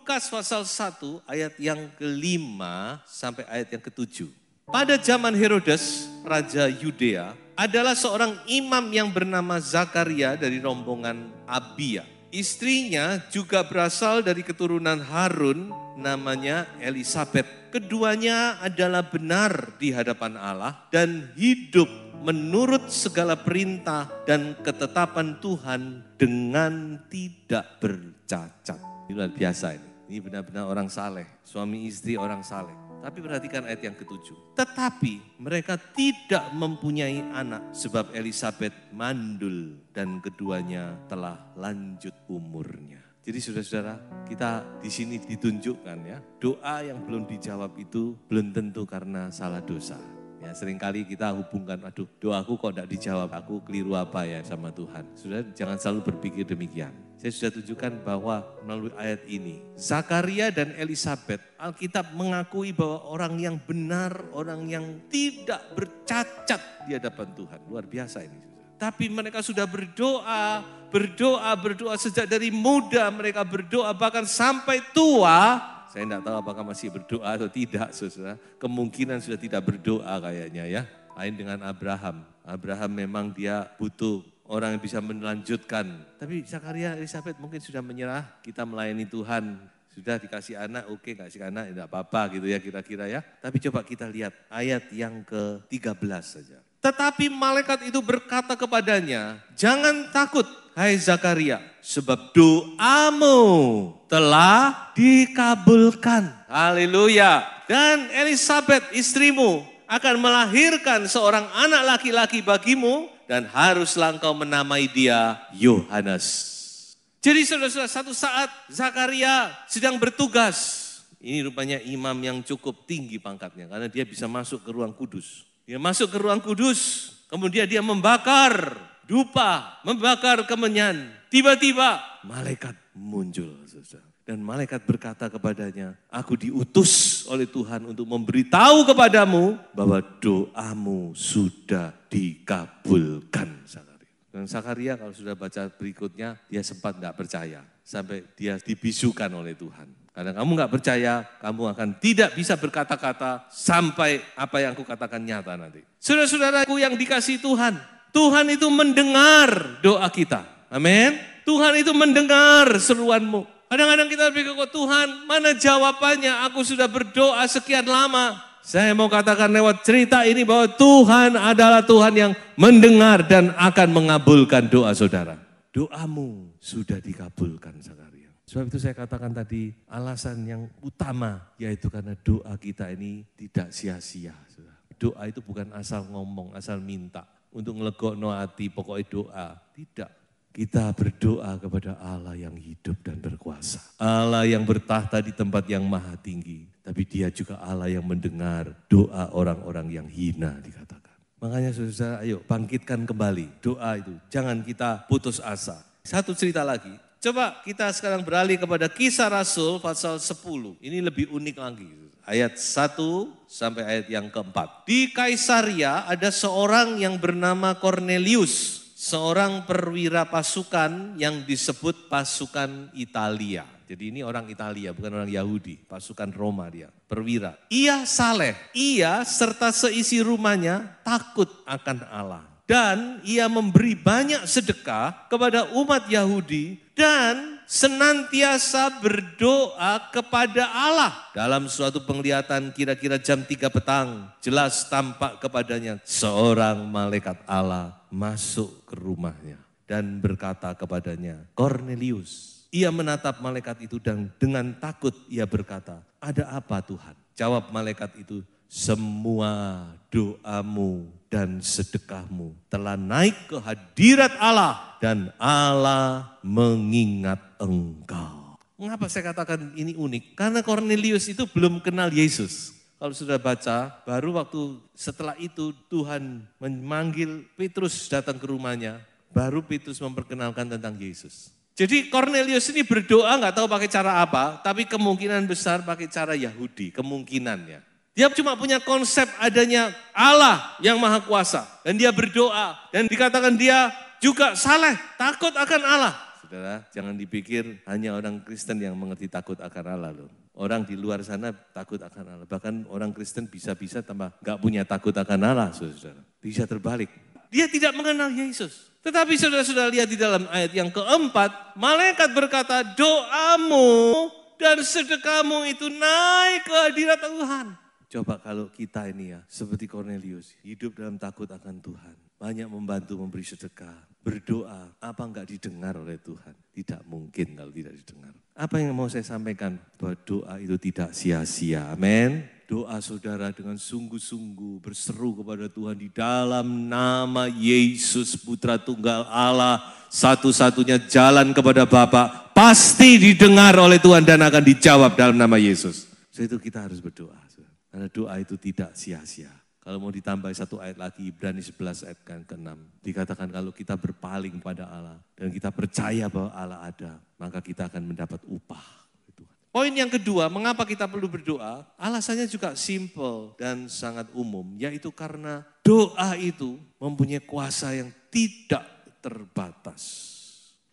Lukas pasal 1 ayat yang ke-5 sampai ayat yang ke-7. Pada zaman Herodes, Raja Yudea, adalah seorang imam yang bernama Zakaria dari rombongan Abia. Istrinya juga berasal dari keturunan Harun, namanya Elisabet. Keduanya adalah benar di hadapan Allah dan hidup menurut segala perintah dan ketetapan Tuhan dengan tidak bercacat. Ini luar biasa ini. Ini benar-benar orang saleh, suami istri orang saleh. Tapi perhatikan ayat yang ke-7. Tetapi mereka tidak mempunyai anak sebab Elisabet mandul dan keduanya telah lanjut umurnya. Jadi saudara-saudara, kita di sini ditunjukkan ya, doa yang belum dijawab itu belum tentu karena salah dosa. Ya, seringkali kita hubungkan, aduh doaku kok tidak dijawab, aku keliru apa ya sama Tuhan. Saudara jangan selalu berpikir demikian. Saya sudah tunjukkan bahwa melalui ayat ini, Zakaria dan Elisabet, Alkitab mengakui bahwa orang yang benar, orang yang tidak bercacat di hadapan Tuhan. Luar biasa ini. Tapi mereka sudah berdoa sejak dari muda, mereka berdoa bahkan sampai tua. Saya tidak tahu apakah masih berdoa atau tidak, saudara. Kemungkinan sudah tidak berdoa kayaknya ya. Lain dengan Abraham. Abraham memang dia butuh orang yang bisa melanjutkan. Tapi Zakaria, Elisabet mungkin sudah menyerah. Kita melayani Tuhan. Sudah dikasih anak, oke kasih anak, tidak apa-apa gitu ya kira-kira ya. Tapi coba kita lihat ayat yang ke-13 saja. Tetapi malaikat itu berkata kepadanya, jangan takut hai Zakaria, sebab doamu telah dikabulkan. Haleluya. Dan Elisabet istrimu akan melahirkan seorang anak laki-laki bagimu dan haruslah engkau menamai dia Yohanes. Jadi saudara-saudara, satu saat Zakaria sedang bertugas. Ini rupanya imam yang cukup tinggi pangkatnya karena dia bisa masuk ke ruang kudus. Dia masuk ke ruang kudus, kemudian dia membakar dupa, membakar kemenyan. Tiba-tiba malaikat muncul. Dan malaikat berkata kepadanya, aku diutus oleh Tuhan untuk memberitahu kepadamu bahwa doamu sudah dikabulkan. Dan Zakaria kalau sudah baca berikutnya, dia sempat tidak percaya. Sampai dia dibisukan oleh Tuhan. Karena kamu nggak percaya, kamu akan tidak bisa berkata-kata sampai apa yang aku katakan nyata nanti. Saudara-saudaraku yang dikasihi Tuhan, Tuhan itu mendengar doa kita. Amin. Tuhan itu mendengar seruanmu. Kadang-kadang kita berpikir, kok Tuhan mana jawabannya? Aku sudah berdoa sekian lama. Saya mau katakan lewat cerita ini bahwa Tuhan adalah Tuhan yang mendengar dan akan mengabulkan doa saudara. Doamu sudah dikabulkan Zakaria. Sebab itu saya katakan tadi alasan yang utama yaitu karena doa kita ini tidak sia-sia. Doa itu bukan asal ngomong, asal minta. Untuk ngelegokno hati pokoknya doa. Tidak. Kita berdoa kepada Allah yang hidup dan berkuasa. Allah yang bertahta di tempat yang maha tinggi. Tapi dia juga Allah yang mendengar doa orang-orang yang hina dikatakan. Makanya saudara, ayo bangkitkan kembali doa itu. Jangan kita putus asa. Satu cerita lagi. Coba kita sekarang beralih kepada Kisah Rasul pasal 10. Ini lebih unik lagi. Ayat 1 sampai ayat yang keempat. Di Kaisaria ada seorang yang bernama Cornelius. Seorang perwira pasukan yang disebut pasukan Italia. Jadi ini orang Italia, bukan orang Yahudi. Pasukan Roma dia, perwira. Ia saleh, ia serta seisi rumahnya takut akan Allah. Dan ia memberi banyak sedekah kepada umat Yahudi dan senantiasa berdoa kepada Allah. Dalam suatu penglihatan kira-kira jam 3 petang, jelas tampak kepadanya seorang malaikat Allah masuk ke rumahnya dan berkata kepadanya, Cornelius. Ia menatap malaikat itu dan dengan takut ia berkata, ada apa Tuhan? Jawab malaikat itu, semua doamu dan sedekahmu telah naik ke hadirat Allah dan Allah mengingat engkau. Mengapa saya katakan ini unik? Karena Cornelius itu belum kenal Yesus. Kalau sudah baca, baru waktu setelah itu Tuhan memanggil Petrus datang ke rumahnya, baru Petrus memperkenalkan tentang Yesus. Jadi Cornelius ini berdoa nggak tahu pakai cara apa, tapi kemungkinan besar pakai cara Yahudi, kemungkinannya. Dia cuma punya konsep adanya Allah yang maha kuasa. Dan dia berdoa. Dan dikatakan dia juga saleh, takut akan Allah. saudara. Jangan dipikir hanya orang Kristen yang mengerti takut akan Allah loh. Orang di luar sana takut akan Allah. Bahkan orang Kristen bisa-bisa tambah gak punya takut akan Allah, saudara. Bisa terbalik. Dia tidak mengenal Yesus. Tetapi saudara-saudara lihat di dalam ayat yang keempat, malaikat berkata, doamu dan sedekahmu itu naik ke hadirat Tuhan. Coba kalau kita ini ya, seperti Cornelius, hidup dalam takut akan Tuhan. Banyak membantu memberi sedekah, berdoa, apa enggak didengar oleh Tuhan? Tidak mungkin kalau tidak didengar. Apa yang mau saya sampaikan? Bahwa doa itu tidak sia-sia, amin. Doa saudara dengan sungguh-sungguh berseru kepada Tuhan di dalam nama Yesus Putra Tunggal Allah, satu-satunya jalan kepada Bapa, pasti didengar oleh Tuhan dan akan dijawab dalam nama Yesus. So itu kita harus berdoa. Karena doa itu tidak sia-sia. Kalau mau ditambah satu ayat lagi, Ibrani 11 ayat ke-6. Dikatakan kalau kita berpaling pada Allah dan kita percaya bahwa Allah ada, maka kita akan mendapat upah. Poin yang kedua, mengapa kita perlu berdoa? Alasannya juga simple dan sangat umum, yaitu karena doa itu mempunyai kuasa yang tidak terbatas.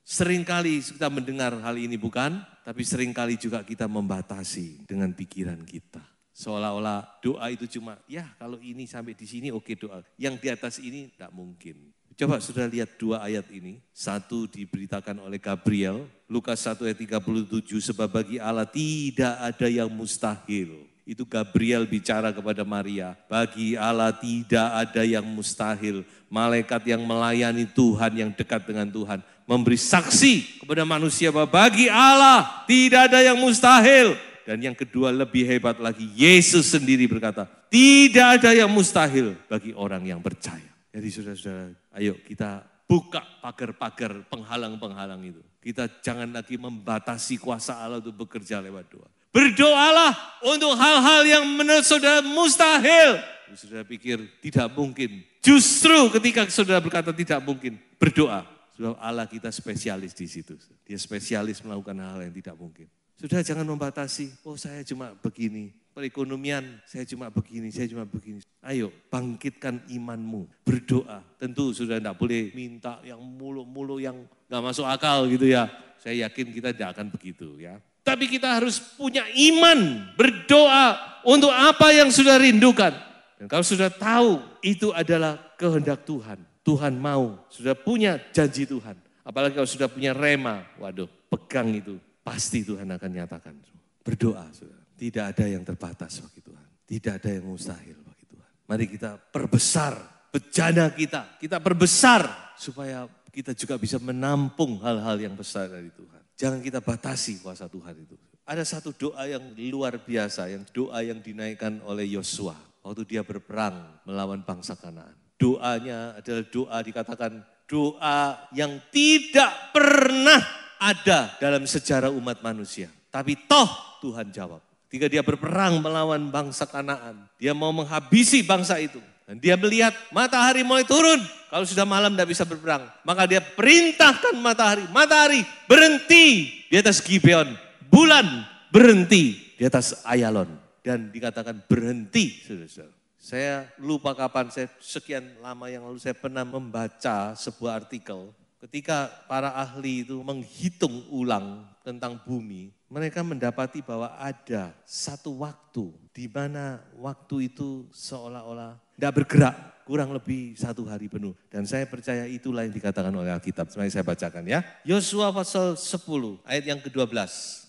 Seringkali kita mendengar hal ini bukan, tapi seringkali juga kita membatasi dengan pikiran kita. Seolah-olah doa itu cuma, ya kalau ini sampai di sini oke doa. Yang di atas ini tidak mungkin. Coba sudah lihat dua ayat ini. Satu diberitakan oleh Gabriel, Lukas 1 ayat 37, sebab bagi Allah tidak ada yang mustahil. Itu Gabriel bicara kepada Maria, bagi Allah tidak ada yang mustahil. Malaikat yang melayani Tuhan, yang dekat dengan Tuhan, memberi saksi kepada manusia bahwa bagi Allah tidak ada yang mustahil. Dan yang kedua lebih hebat lagi, Yesus sendiri berkata, tidak ada yang mustahil bagi orang yang percaya. Jadi saudara-saudara, ayo kita buka pagar-pagar penghalang-penghalang itu. Kita jangan lagi membatasi kuasa Allah untuk bekerja lewat doa. Berdoalah untuk hal-hal yang menurut saudara mustahil. Saudara pikir tidak mungkin. Justru ketika saudara berkata tidak mungkin, berdoa. Sebab Allah kita spesialis di situ. Dia spesialis melakukan hal yang tidak mungkin. Sudah jangan membatasi, oh saya cuma begini, perekonomian saya cuma begini, saya cuma begini. Ayo bangkitkan imanmu, berdoa. Tentu sudah tidak boleh minta yang mulu-mulu yang gak masuk akal gitu ya. Saya yakin kita tidak akan begitu ya. Tapi kita harus punya iman, berdoa untuk apa yang sudah rindukan. Dan kalau sudah tahu itu adalah kehendak Tuhan, Tuhan mau, sudah punya janji Tuhan. Apalagi kalau sudah punya rema, waduh pegang itu. Pasti Tuhan akan nyatakan. Berdoa, saudara. Tidak ada yang terbatas bagi Tuhan. Tidak ada yang mustahil bagi Tuhan. Mari kita perbesar bejana kita. Kita perbesar supaya kita juga bisa menampung hal-hal yang besar dari Tuhan. Jangan kita batasi kuasa Tuhan itu. Ada satu doa yang luar biasa, yang doa yang dinaikkan oleh Yosua. Waktu dia berperang melawan bangsa Kanaan. Doanya adalah doa dikatakan doa yang tidak pernah ada dalam sejarah umat manusia. Tapi toh Tuhan jawab. Ketika dia berperang melawan bangsa Kanaan. Dia mau menghabisi bangsa itu. Dan dia melihat matahari mulai turun. Kalau sudah malam tidak bisa berperang. Maka dia perintahkan matahari. Matahari berhenti di atas Gibeon. Bulan berhenti di atas Ayalon. Dan dikatakan berhenti. Saudara-saudara. Saya lupa kapan, sekian lama yang lalu saya pernah membaca sebuah artikel. Ketika para ahli itu menghitung ulang tentang bumi, mereka mendapati bahwa ada satu waktu di mana waktu itu seolah-olah tidak bergerak, kurang lebih 1 hari penuh. Dan saya percaya itulah yang dikatakan oleh Alkitab. Mari saya bacakan ya. Yosua pasal 10 ayat yang ke-12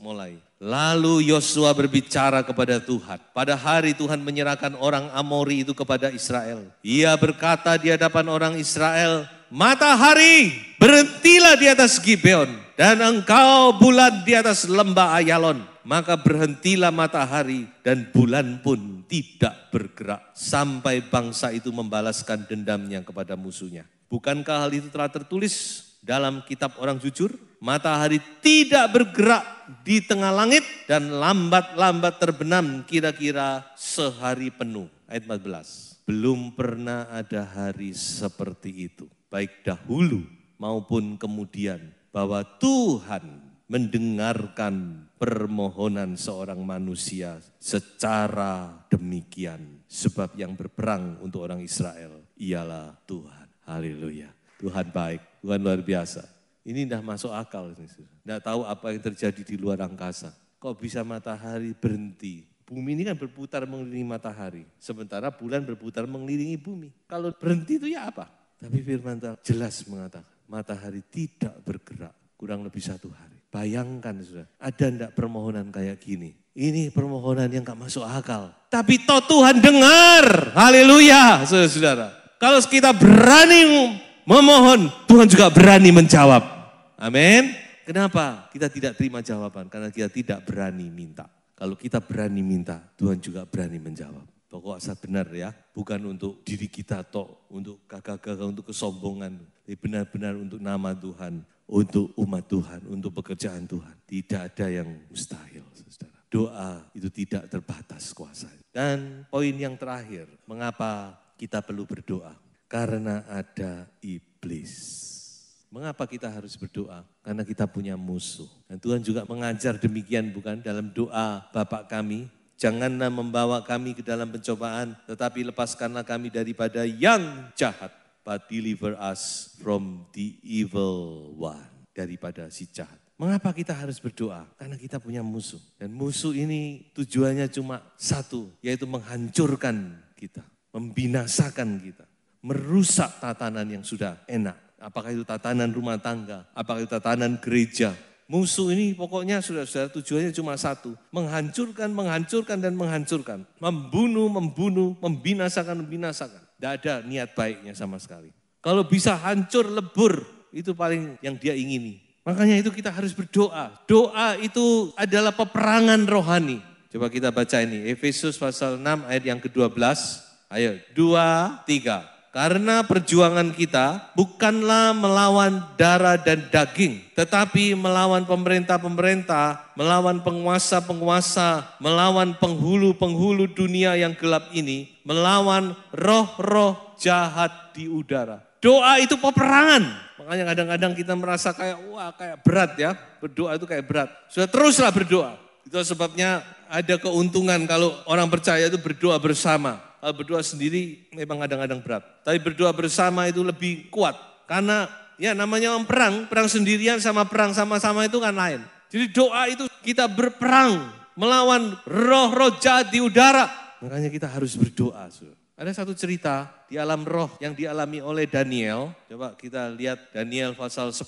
mulai. Lalu Yosua berbicara kepada Tuhan. Pada hari Tuhan menyerahkan orang Amori itu kepada Israel. Ia berkata di hadapan orang Israel, matahari berhentilah di atas Gibeon dan engkau bulan di atas lembah Ayalon. Maka berhentilah matahari dan bulan pun tidak bergerak sampai bangsa itu membalaskan dendamnya kepada musuhnya. Bukankah hal itu telah tertulis dalam kitab orang jujur? Matahari tidak bergerak di tengah langit dan lambat-lambat terbenam kira-kira sehari penuh. Ayat 14. Belum pernah ada hari seperti itu. Baik dahulu maupun kemudian, bahwa Tuhan mendengarkan permohonan seorang manusia secara demikian. Sebab yang berperang untuk orang Israel ialah Tuhan. Haleluya. Tuhan baik, Tuhan luar biasa. Ini dah masuk akal. Tidak tahu apa yang terjadi di luar angkasa. Kok bisa matahari berhenti? Bumi ini kan berputar mengelilingi matahari. Sementara bulan berputar mengelilingi bumi. Kalau berhenti itu ya apa? Tapi firman Tuhan jelas mengatakan, matahari tidak bergerak kurang lebih 1 hari. Bayangkan saudara, ada enggak permohonan kayak gini? Ini permohonan yang gak masuk akal. Tapi toh Tuhan dengar. Haleluya saudara-saudara. Kalau kita berani memohon, Tuhan juga berani menjawab. Amin. Kenapa kita tidak terima jawaban? Karena kita tidak berani minta. Kalau kita berani minta, Tuhan juga berani menjawab. Pokok asa benar ya, bukan untuk diri kita toh, untuk gagah-gagah, untuk kesombongan. Tapi benar-benar untuk nama Tuhan, untuk umat Tuhan, untuk pekerjaan Tuhan. Tidak ada yang mustahil, saudara. Doa itu tidak terbatas kuasanya. Dan poin yang terakhir, mengapa kita perlu berdoa? Karena ada iblis. Mengapa kita harus berdoa? Karena kita punya musuh. Dan Tuhan juga mengajar demikian bukan dalam doa Bapa kami. Janganlah membawa kami ke dalam pencobaan, tetapi lepaskanlah kami daripada yang jahat. But deliver us from the evil one. Daripada si jahat. Mengapa kita harus berdoa? Karena kita punya musuh. Dan musuh ini tujuannya cuma satu, yaitu menghancurkan kita. Membinasakan kita. Merusak tatanan yang sudah enak. Apakah itu tatanan rumah tangga, apakah itu tatanan gereja. Musuh ini pokoknya saudara-saudara tujuannya cuma satu. Menghancurkan, menghancurkan, dan menghancurkan. Membunuh, membinasakan. Tidak ada niat baiknya sama sekali. Kalau bisa hancur, lebur, itu paling yang dia ingini. Makanya itu kita harus berdoa. Doa itu adalah peperangan rohani. Coba kita baca ini, Efesus pasal 6 ayat yang ke-12. Ayo, 2, 3. Karena perjuangan kita bukanlah melawan darah dan daging, tetapi melawan pemerintah-pemerintah, melawan penguasa-penguasa, melawan penghulu-penghulu dunia yang gelap ini, melawan roh-roh jahat di udara. Doa itu peperangan. Makanya kadang-kadang kita merasa kayak berat ya, berdoa itu kayak berat. Sudah teruslah berdoa. Itu sebabnya ada keuntungan kalau orang percaya itu berdoa bersama. Kalau berdoa sendiri memang kadang-kadang berat. Tapi berdoa bersama itu lebih kuat. Karena ya namanya orang perang sendirian sama perang sama-sama itu kan lain. Jadi doa itu kita berperang melawan roh-roh jahat di udara. Makanya kita harus berdoa. Ada satu cerita di alam roh yang dialami oleh Daniel. Coba kita lihat Daniel pasal 10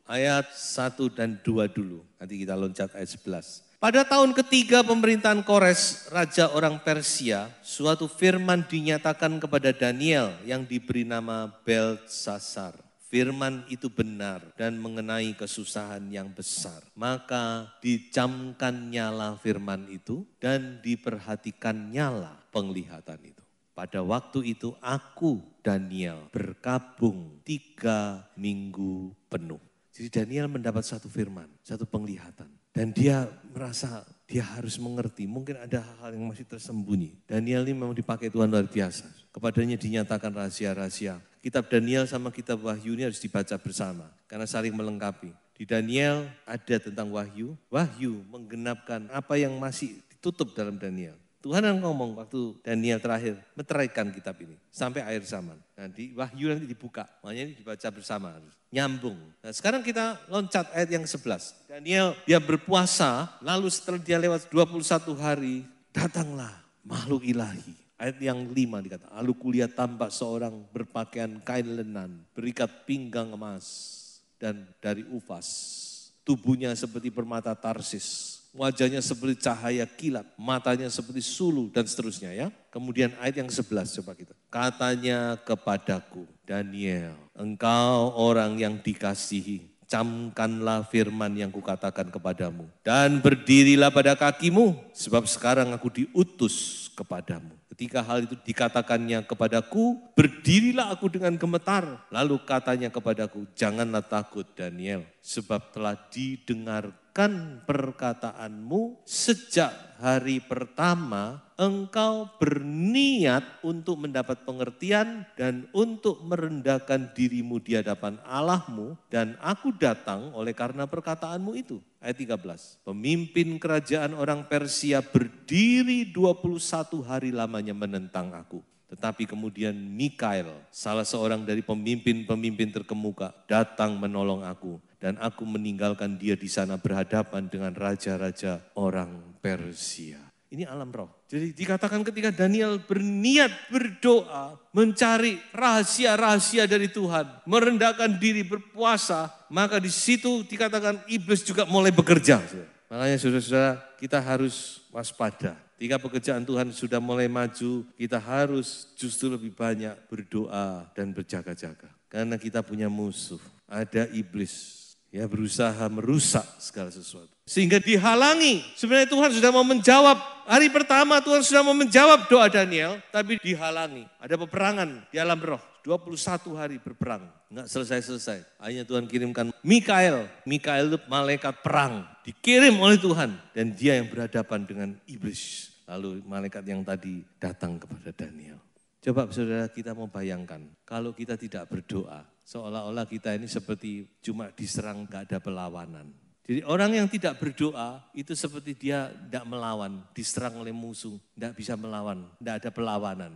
ayat 1 dan 2 dulu. Nanti kita loncat ayat 11. Pada tahun ketiga pemerintahan Kores, raja orang Persia, suatu firman dinyatakan kepada Daniel yang diberi nama Beltsasar. Firman itu benar dan mengenai kesusahan yang besar. Maka dicamkan nyala firman itu dan diperhatikan nyala penglihatan itu. Pada waktu itu aku, Daniel, berkabung 3 minggu penuh. Jadi Daniel mendapat satu firman, satu penglihatan. Dan dia merasa dia harus mengerti, mungkin ada hal-hal yang masih tersembunyi. Daniel ini memang dipakai Tuhan luar biasa. Kepadanya dinyatakan rahasia-rahasia. Kitab Daniel sama kitab Wahyu ini harus dibaca bersama, karena saling melengkapi. Di Daniel ada tentang Wahyu, Wahyu menggenapkan apa yang masih ditutup dalam Daniel. Tuhan yang ngomong waktu Daniel terakhir, meteraikan kitab ini sampai akhir zaman. Nah di Wahyu nanti dibuka, makanya ini dibaca bersama, nyambung. Nah sekarang kita loncat ayat yang 11. Daniel dia berpuasa, lalu setelah dia lewat 21 hari, datanglah makhluk ilahi. Ayat yang 5 dikata, lalu kulihat tampak seorang berpakaian kain lenan, berikat pinggang emas dan dari ufas. Tubuhnya seperti permata Tarsis. Wajahnya seperti cahaya kilat, matanya seperti sulu dan seterusnya ya. Kemudian ayat yang 11 coba kita. Katanya kepadaku, Daniel, engkau orang yang dikasihi, camkanlah firman yang kukatakan kepadamu. Dan berdirilah pada kakimu, sebab sekarang aku diutus kepadamu. Ketika hal itu dikatakannya kepadaku, berdirilah aku dengan gemetar. Lalu katanya kepadaku, janganlah takut Daniel, sebab telah didengarkan perkataanmu sejak hari pertama engkau berniat untuk mendapat pengertian dan untuk merendahkan dirimu di hadapan Allahmu dan aku datang oleh karena perkataanmu itu. Ayat 13, pemimpin kerajaan orang Persia berdiri 21 hari lamanya menentang aku. Tetapi kemudian Mikael, salah seorang dari pemimpin-pemimpin terkemuka, datang menolong aku. dan aku meninggalkan dia di sana berhadapan dengan raja-raja orang Persia. Ini alam roh. Jadi dikatakan ketika Daniel berniat berdoa, mencari rahasia-rahasia dari Tuhan, merendahkan diri, berpuasa, maka di situ dikatakan iblis juga mulai bekerja. Makanya saudara-saudara, kita harus waspada. Ketika pekerjaan Tuhan sudah mulai maju, kita harus justru lebih banyak berdoa dan berjaga-jaga. Karena kita punya musuh, ada iblis. Ya, berusaha merusak segala sesuatu. Sehingga dihalangi. Sebenarnya Tuhan sudah mau menjawab. Hari pertama Tuhan sudah mau menjawab doa Daniel. Tapi dihalangi. Ada peperangan di alam roh. 21 hari berperang. Enggak selesai-selesai. Akhirnya Tuhan kirimkan Mikael. Mikael itu malaikat perang. Dikirim oleh Tuhan. Dan dia yang berhadapan dengan iblis. Lalu malaikat yang tadi datang kepada Daniel. Coba saudara kita mau bayangkan. Kalau kita tidak berdoa. Seolah-olah kita ini seperti cuma diserang, gak ada perlawanan. Jadi orang yang tidak berdoa itu seperti dia tidak melawan, diserang oleh musuh, tidak bisa melawan, tidak ada perlawanan.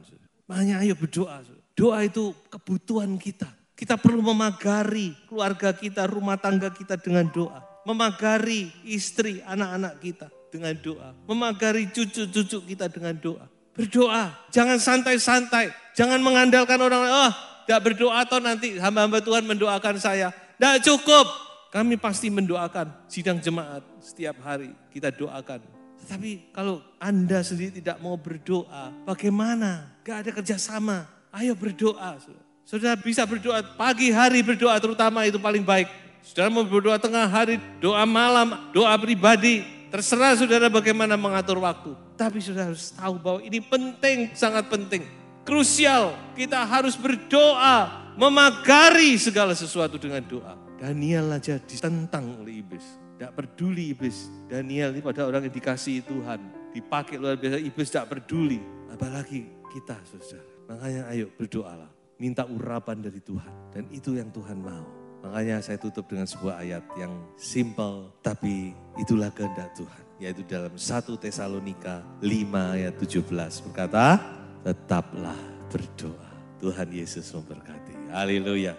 Makanya ayo berdoa. Doa itu kebutuhan kita. Kita perlu memagari keluarga kita, rumah tangga kita dengan doa. Memagari istri, anak-anak kita dengan doa. Memagari cucu-cucu kita dengan doa. Berdoa, jangan santai-santai, jangan mengandalkan orang lain. Tidak berdoa atau nanti hamba-hamba Tuhan mendoakan saya. Tidak cukup. Kami pasti mendoakan sidang jemaat setiap hari kita doakan. Tapi kalau Anda sendiri tidak mau berdoa, bagaimana? Gak ada kerjasama. Ayo berdoa. Saudara bisa berdoa pagi hari berdoa terutama itu paling baik. Saudara mau berdoa tengah hari, doa malam, doa pribadi. Terserah saudara bagaimana mengatur waktu. Tapi saudara harus tahu bahwa ini penting, sangat penting. Krusial, kita harus berdoa, memagari segala sesuatu dengan doa. Daniel aja ditentang oleh iblis, tidak peduli iblis. Daniel ini pada orang yang dikasihi Tuhan, dipakai luar biasa, iblis tidak peduli. Apalagi kita saudara. Makanya ayo berdoalah, minta urapan dari Tuhan. Dan itu yang Tuhan mau. Makanya saya tutup dengan sebuah ayat yang simple, tapi itulah kehendak Tuhan. Yaitu dalam 1 Tesalonika 5 ayat 17 berkata, tetaplah berdoa. Tuhan Yesus memberkati. Haleluya.